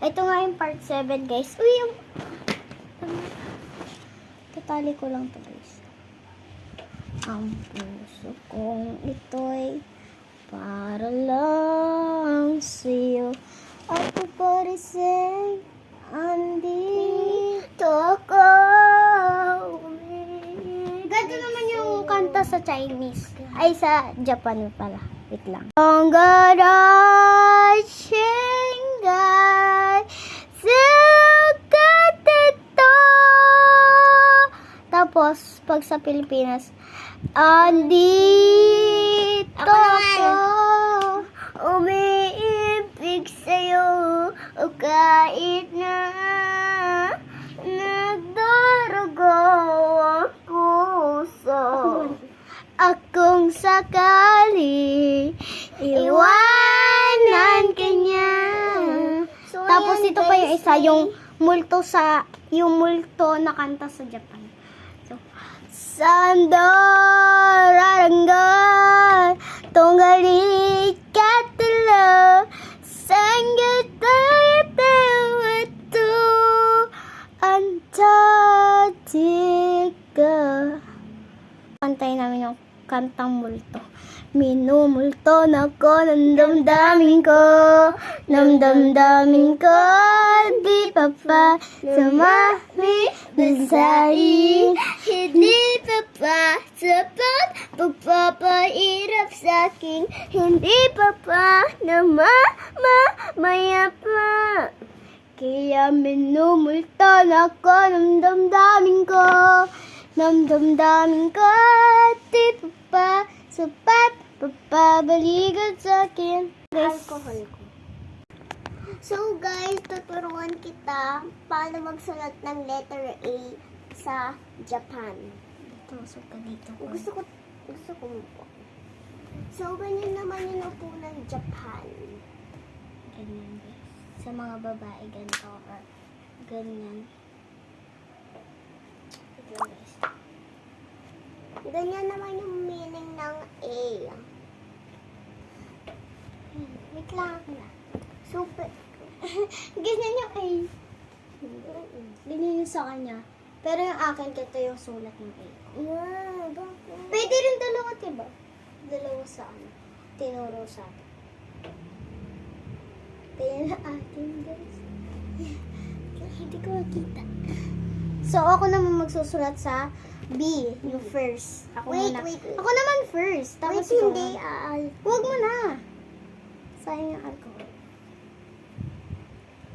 Ito nga yung part 7, guys. Uy, yung... Tatali ko lang to, guys. Ang puso kong ito'y para lang sa'yo. Ako pa rin andito ako. Ganito naman yung kanta sa Chinese. Ay, sa Japan pala. Wait lang. Shanghai, Sukatito. Tapos, pag sa Pilipinas, andito ako. Umiibig sa'yo. O kahit na nagdarago ang puso. Akong sakali iwanan ka niya. Tapos ito pa yung isa, yung multo na kanta sa Japan. So, Sandararanggan Tonggali Katalo Sangatayatawatu Antarctica. Kantayin namin yung kantang multo. Minumulto na ko ng damdamin ko. Damdamin ko. Di pa pa sumami basahin. Hindi pa pa sapat pagpapahirap sa'king. Hindi pa pa namamamaya pa. Kaya minumulto na ko ng damdamin ko. Damdamin ko. Di pa pa sapat pagpabalikan sa'kin. Alcohol ko. So guys, tuturuan kita paano magsulat ng letter A sa Japan. Tusok ka dito. Gusto ko po. So, ganyan naman yung upo ng Japan. Ganyan guys. Sa mga babae, ganito. Or ganyan. Ito guys. Ganyan naman yung meaning ng A. Wait lang. Super. Ganyan yung A. Ganyan yung sa kanya. Pero yung akin, ito yung sulat ng A. Yeah, bakit? Pwede rin dalawa, diba? Dalawa sa ano. Tinuro sa atin. Tingnan na atin, guys. Hindi ko makita. So, ako naman magsusulat sa B, yung first. Ako muna. Wait. Ako naman first. Tapos hindi. Huwag mo na. Sayang yung alcohol.